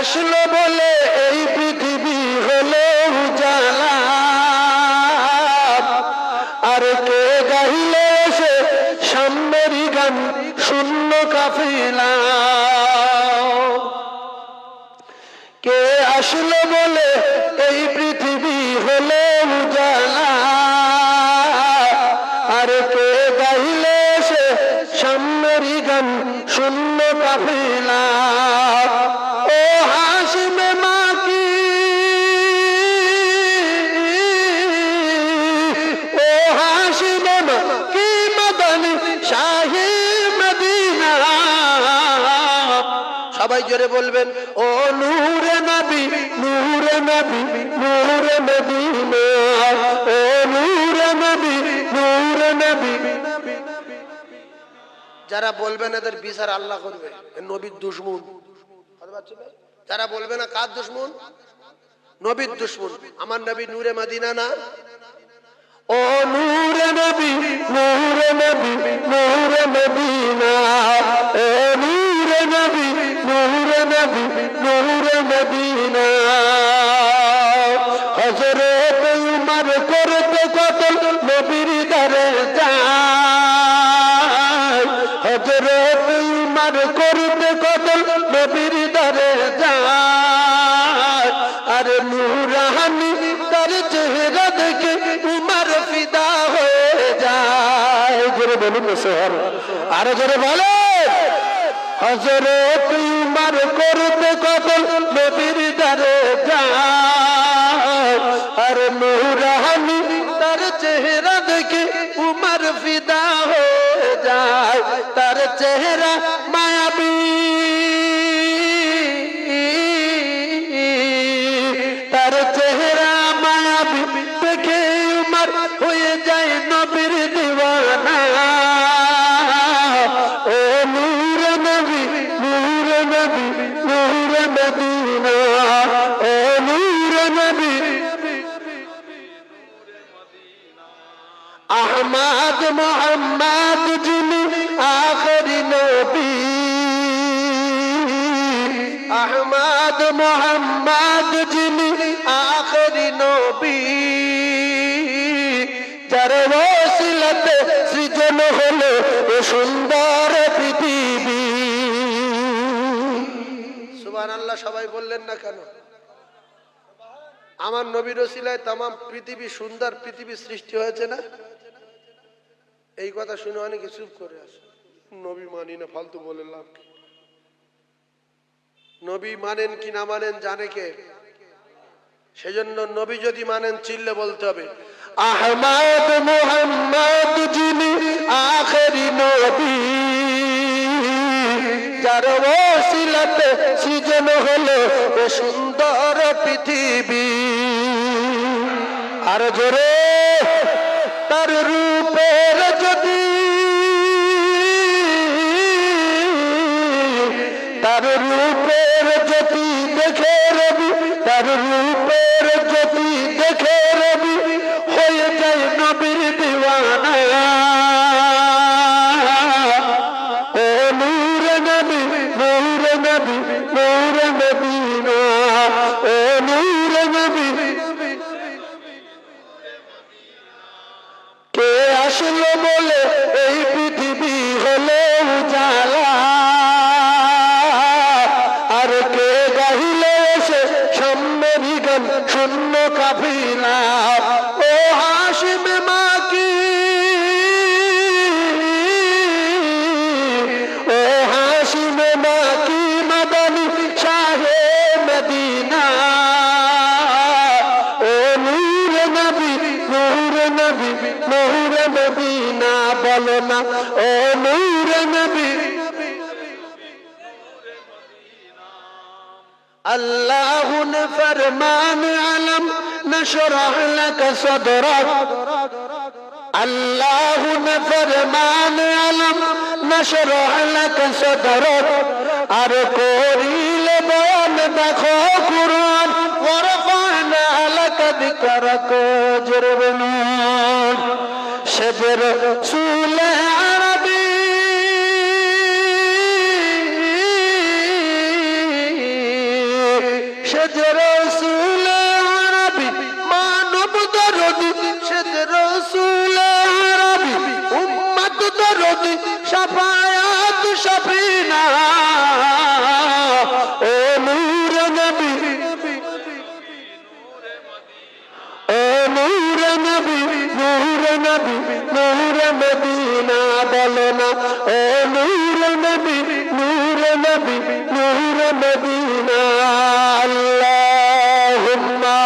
আসলো বলে এই পৃথিবী হলো উজালা, আর কে গাইলে এসে সামনেরই গান শূন্য কাফিলা। কে আসলো বলে এই পৃথিবী হলো উজালা, আর কে গাইলে এসে সামনেরই গান শূন্য কাফিলা। ও হাশিমে মাকি, ও হাশিমে মাকি মদনী শাহি মদিনা। সবাই জোরে বলবেন, ও নূরে নবী নূরে নবী নূরে মদিনা, ও নূরে নবী নূরে নবী। যারা বলবেন এদের বিচার আল্লাহ করবে, নবীর দুশমন। যারা বলবে না কার দুশমন? নবীর দুশমন। আমার নবী নূরে মদিনা না? ও নূরে নবী নূরে নবী নূরে মদিনা, ও নূরে নবী নূরে নবী নূরে মদিনা। হযরত উমর করতে কতল নবীর দরে যায়, হযরত উমর করতে কতল নবীর দরে যায়। আর নূরানি তার চেহারা দেখে উমর ফিদা হয়ে যায়। জোরে বলুন সোহার, আরো জোরে বলেন। হযরত উমর করতে কতল নবীর দরে যায়, আর নূরানি তার চেহারা দেখে উমর ফিদা হয়ে যায়। তার চেহারা মায়াবী, তার চেহারা মায়াবী দেখে উমর হয়ে যায় নবীর দিওয়ানা। ও নূরে নবী নূরে নবী নূরে মদিনা, ও নূরে নবী। আহমদ মোহাম্মদ যিনি আখেরি নবী, আহমদ মোহাম্মদ যিনি আখেরি নবী, যার ওসিলাতে সৃজন হলো এ সুন্দর পৃথিবী। সুবহানাল্লাহ সবাই বললেন না কেন? আমার নবীর ওসিলায় তামাম পৃথিবী, সুন্দর পৃথিবী সৃষ্টি হয়েছে না? এই কথা শুনে অনেকে চুপ করে আসে, নবী মানি না, ফালতু বলে লাভ কি? নবী মানেন কি না মানেন জানে কে? সেজন্য নবী যদি মানেন চিল্লে বলতে হবে, আহমদ মুহাম্মদ যিনি আখেরি নবী, যার ওসিলাতে সৃজন হলো এ সুন্দর পৃথিবী। আর জোরে, তার রূপের যদি, তার রূপের জ্যোতি দেখে রবি, তার রূপের জ্যোতি দেখে রবি হয়ে যায় নবীর দিওয়ানা। ও নূরে নবী নূরে নবী নূরে মদিনা, ও নূরে নবী। কে আসলো বলে এই পৃথিবী হলো উজালা, আর কে গাইলে এসে সামনেরই গান শূন্য কাফিলা। ও হাশিমে মাকি, ও হাশিমে মাকি মদনী শাহে মদিনা, ও নূরে নবী নূরে নবী নূরে মদিনা। বলো না, ও নূরে নবী। अल्लाह ने फरमान अलम नशरह लक सदरक, अल्लाह ने फरमान अलम नशरह लक सदरक। আর করিলে বয়ান দেখো কুরআন, ওয়ারফানা লাক যিকরাক। জোরে বলুন, সে যে রাসূল আরবী, শাফায়াত শাফিনা ও নূর নবী ও নূর নবী নূর নবী নূর মদিনা বলো না ও নূর নবী নূর নবী নূর মদিনা আল্লাহুম্মা